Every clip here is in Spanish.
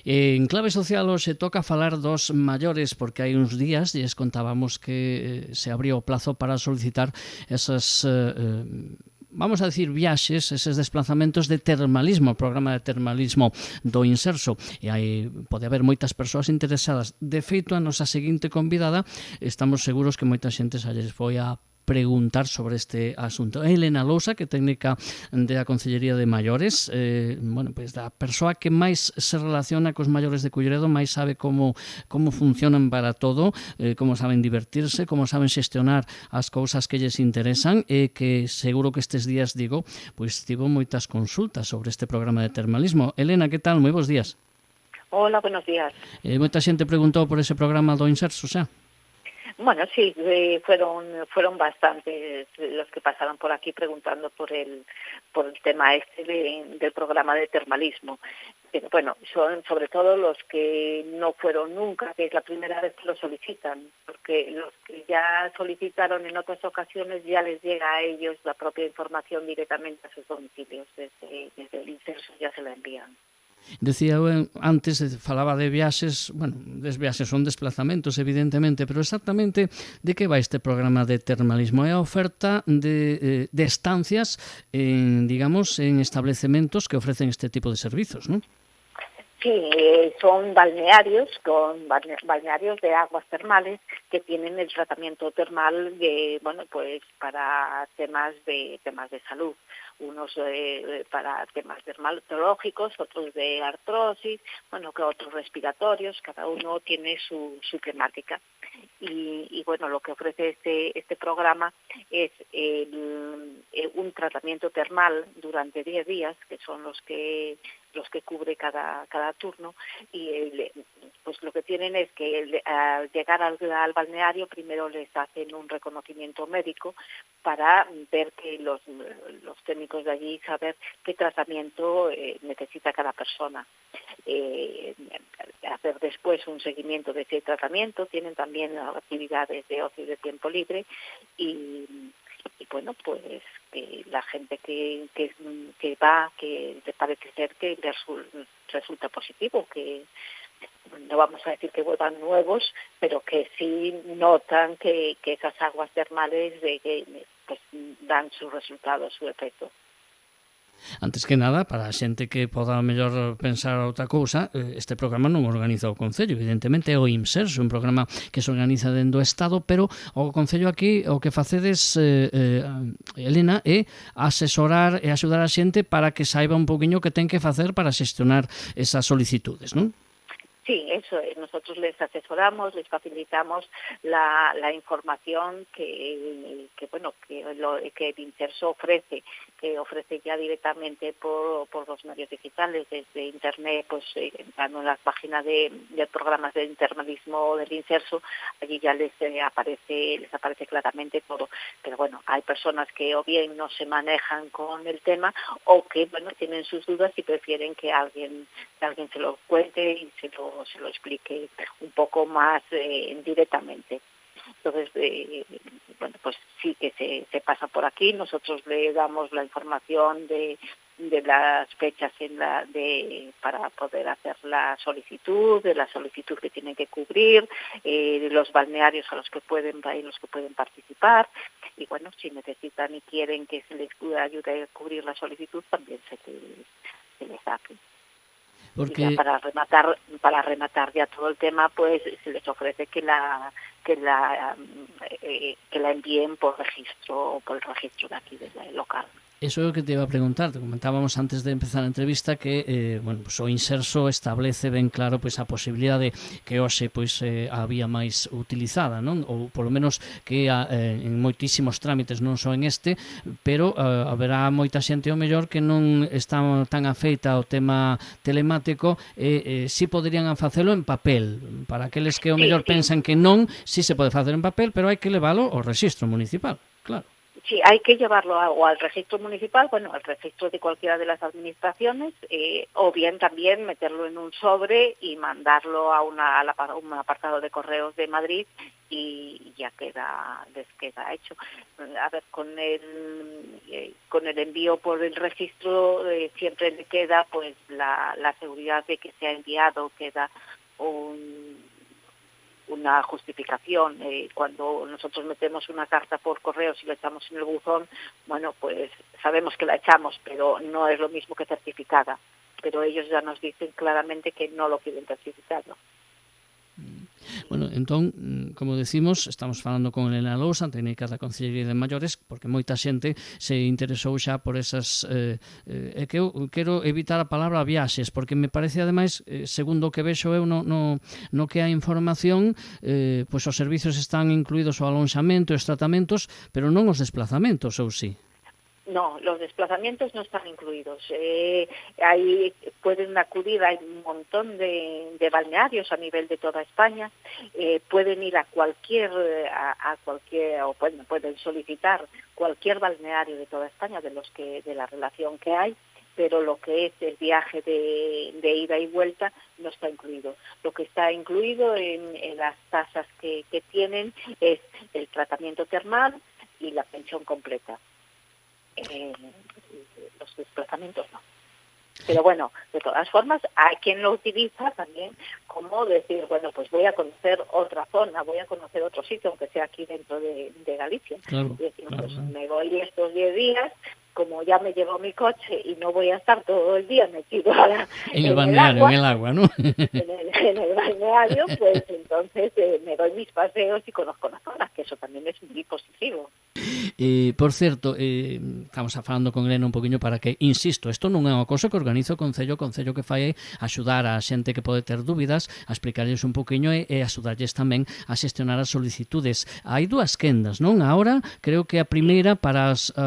En clave social hoxe toca falar dos maiores, porque hai uns días lles contábamos que se abriu o plazo para solicitar esas vamos a decir viaxes, eses desplazamentos de termalismo, o programa de termalismo do Inserso, e hai, pode haber moitas persoas interesadas. De feito, a nosa seguinte convidada, estamos seguros que moita xente xa lles foi a preguntar sobre este asunto. Elena Lousa, que é técnica da Consellería de Maiores, bueno, pues da persoa que máis se relaciona cos maiores de Culleredo, máis sabe como funcionan para todo, como saben divertirse, como saben xestionar as cousas que lles interesan, e que seguro que estes días, digo, pues tivo moitas consultas sobre este programa de termalismo. Elena, que tal? Moi bons días. Hola, buenos días. Moita xente preguntou por ese programa do Inserso, xa? Bueno, sí, fueron bastantes los que pasaron por aquí preguntando por el tema del programa de termalismo. Pero bueno, son sobre todo los que no fueron nunca, que es la primera vez que lo solicitan, porque los que ya solicitaron en otras ocasiones ya les llega a ellos la propia información directamente a sus domicilios, desde el Inserso ya se la envían. Decía antes, falaba de viaxes, bueno, viaxes son desplazamentos, evidentemente, pero exactamente de que vai este programa de termalismo? É a oferta de estancias digamos, en establecementos que ofrecen este tipo de servizos, ¿no? Sí, son balnearios de aguas termales que tienen el tratamiento termal bueno, pues para temas de salud. Unos para temas dermatológicos, otros de artrosis, bueno, que otros respiratorios, cada uno tiene su temática. Y bueno, lo que ofrece este programa es un tratamiento termal durante 10 días, que son los que cubre cada turno, y pues lo que tienen es que al llegar al balneario primero les hacen un reconocimiento médico para ver que los técnicos de allí saber qué tratamiento necesita cada persona. Hacer después un seguimiento de ese tratamiento, tienen también actividades de ocio y de tiempo libre y bueno, pues la gente que va, que le parece ser que resulta positivo, que no vamos a decir que vuelvan nuevos, pero que sí notan que esas aguas termales pues dan su resultado, su efecto. Antes que nada, para a xente que poda mellor pensar outra cousa, este programa non organiza o Concello, evidentemente é o Inserso, un programa que se organiza dentro do Estado, pero o Concello aquí o que facedes, Elena, é asesorar e axudar a xente para que saiba un poquinho que ten que facer para xestionar esas solicitudes, non? Sí, eso es. Nosotros les asesoramos, les facilitamos la información que el Inserso ofrece, que ofrece ya directamente por los medios digitales, desde Internet, pues entrando en las páginas de programas de termalismo del Inserso, allí ya les aparece claramente todo. Pero bueno, hay personas que o bien no se manejan con el tema o que bueno tienen sus dudas y prefieren que alguien se lo cuente y se lo explique un poco más directamente. Entonces, bueno, pues sí que se pasa por aquí. Nosotros le damos la información de las fechas para poder hacer la solicitud, de la solicitud que tienen que cubrir, de los balnearios a los que pueden participar. Y bueno, si necesitan y quieren que se les ayude a cubrir la solicitud, también se les hace. Porque... Y ya para rematar ya todo el tema, pues se les ofrece que la envíen por el registro de aquí del local. Eso é o que te iba a preguntar. Te comentábamos antes de empezar a entrevista que pues o Inserso establece ben claro pues a posibilidade que hoxe pues a vía máis utilizada, non? Ou polo menos que en moitísimos trámites, non só en este, pero haberá moita xente ao mellor que non está tan afeita ao tema telemático e si poderían facelo en papel. Para aqueles que ao mellor pensan que non, si se pode facer en papel, pero hai que levalo ao rexistro municipal, claro. Sí, hay que llevarlo o al registro municipal, bueno, al registro de cualquiera de las administraciones, o bien también meterlo en un sobre y mandarlo a un apartado de correos de Madrid y ya les queda hecho. A ver, con el envío por el registro siempre le queda pues la seguridad de que se ha enviado, queda una justificación. Cuando nosotros metemos una carta por correo, si la echamos en el buzón, bueno, pues sabemos que la echamos, pero no es lo mismo que certificada. Pero ellos ya nos dicen claramente que no lo quieren certificado. Bueno, entón, como decimos, estamos falando con Elena Lousa, técnica da Consellería de Maiores, porque moita xente se interesou xa por esas... que eu quero evitar a palabra viaxes, porque me parece, ademais, segundo o que vexo eu no que hai información, pois os servizos están incluídos o alonxamento e os tratamentos, pero non os desplazamentos, ou sí? No, los desplazamientos no están incluidos. Ahí pueden acudir, hay un montón de balnearios a nivel de toda España. Pueden ir a cualquier, o pueden solicitar cualquier balneario de toda España de la relación que hay, pero lo que es el viaje de ida y vuelta no está incluido. Lo que está incluido en las tasas que tienen es el tratamiento termal y la pensión completa. Los desplazamientos no. Pero bueno, de todas formas, hay quien lo utiliza también como decir, bueno, pues voy a conocer otra zona, voy a conocer otro sitio, aunque sea aquí dentro de Galicia. Claro, y decir, pues me voy estos 10 días, como ya me llevo mi coche y no voy a estar todo el día metido en el balneario, en el agua, ¿no? en el balneario, pues entonces me doy mis paseos y conozco la zona, que eso también es muy positivo. Por certo, estamos falando con Elena un poquinho para que, insisto, isto non é unha cousa que organiza o Concello que fai axudar a xente que pode ter dúbidas, a explicarlles un poquinho e axudarlles tamén a xestionar as solicitudes. Hai dúas quendas, non? Ahora, creo que a primeira para os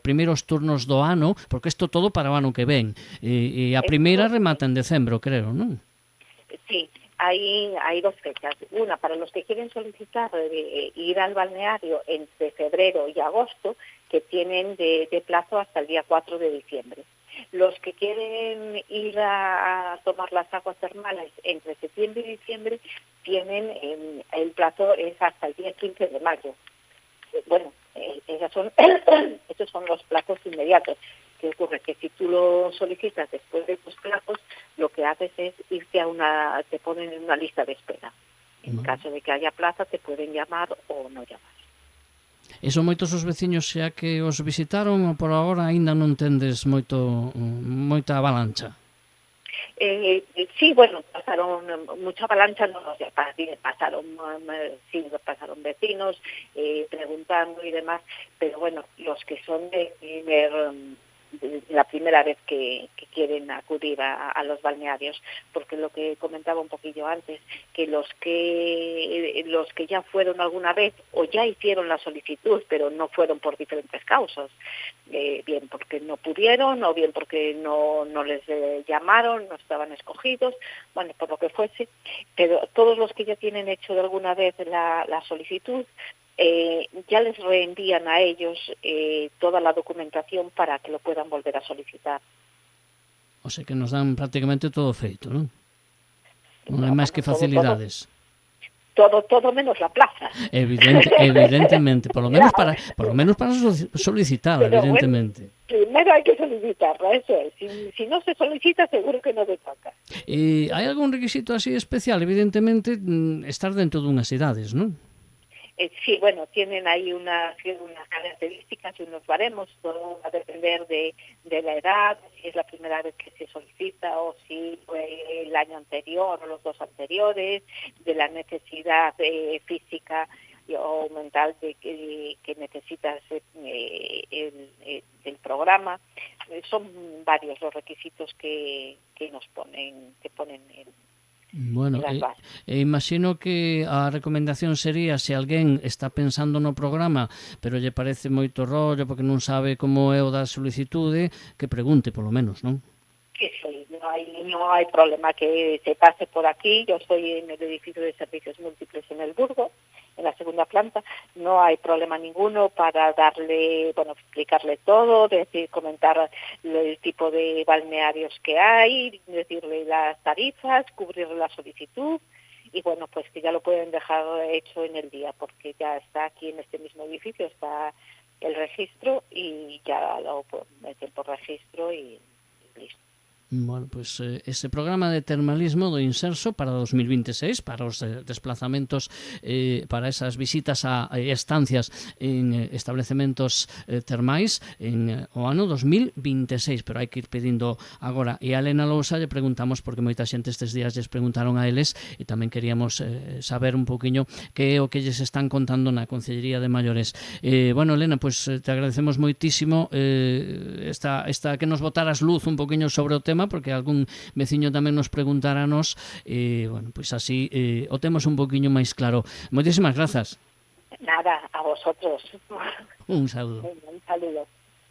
primeiros turnos do ano, porque isto todo para o ano que ven, e a primeira remata en decembro, creo, non? Sí. Hay dos fechas. Una, para los que quieren solicitar ir al balneario entre febrero y agosto, que tienen de plazo hasta el día 4 de diciembre. Los que quieren ir a tomar las aguas termales entre septiembre y diciembre, tienen el plazo es hasta el día 15 de mayo. Bueno, esos son los plazos inmediatos. ¿Qué ocurre? Que si tú lo solicitas después de estos plazos, lo que haces es irte te ponen en una lista de espera. En caso de que haya plaza, te pueden llamar o no llamar. E son moitos os veciños xa que os visitaron ou por agora aínda non tendes moita avalancha? Sí, bueno, pasaron mucha avalancha, pasaron vecinos preguntando y demás, pero bueno, los que son de la primera vez que quieren acudir a los balnearios, porque lo que comentaba un poquillo antes, que los que ya fueron alguna vez o ya hicieron la solicitud, pero no fueron por diferentes causas, bien porque no pudieron o bien porque no les llamaron, no estaban escogidos, bueno, por lo que fuese, pero todos los que ya tienen hecho de alguna vez la solicitud, ya les reenvían a ellos toda la documentación para que lo puedan volver a solicitar. O sea que nos dan prácticamente todo feito, non? Non hai máis que facilidades. Todo menos la plaza. Evidentemente, por lo menos para solicitarla, pero evidentemente. Bueno, primero hay que solicitarla, eso es. Si no se solicita, seguro que no te toca. Hai algún requisito así especial? Evidentemente, estar dentro dunhas idades, non? Sí, bueno, tienen ahí unas características y unos baremos, todo va a depender de la edad, si es la primera vez que se solicita o si fue el año anterior o los dos anteriores, de la necesidad física o mental que necesitas el programa. Son varios los requisitos que ponen en Bueno, imagino que a recomendación sería, se alguén está pensando no programa pero lle parece moito rollo porque non sabe como é o da solicitude, que pregunte polo menos, non? Sí, no hay problema que se pase por aquí. Yo estoy en el edificio de servicios múltiples en el Burgo en la segunda planta. No hay problema ninguno para darle, bueno, explicarle todo, decir, comentar el tipo de balnearios que hay, decirle las tarifas, cubrirle la solicitud. Y bueno, pues que ya lo pueden dejar hecho en el día, porque ya está aquí en este mismo edificio, está el registro y ya lo pueden meter por registro y listo. Bueno, pues ese programa de termalismo do Inserso para 2026, para os desplazamentos, para esas visitas a estancias en establecementos termais en o ano 2026, pero hai que ir pedindo agora. E a Elena Lousa lle preguntamos, porque moita xente estes días lles preguntaron a eles, e tamén queríamos saber un poquinho que é o que lles están contando na Concellería de Maiores. Bueno, Elena, pues te agradecemos moitísimo esta que nos botaras luz un poquinho sobre o tema, porque algún veciño tamén nos preguntáranos, bueno, pois así o temos un poquinho máis claro. Moitísimas grazas. Nada, a vosotros. Un saludo. Un saludo.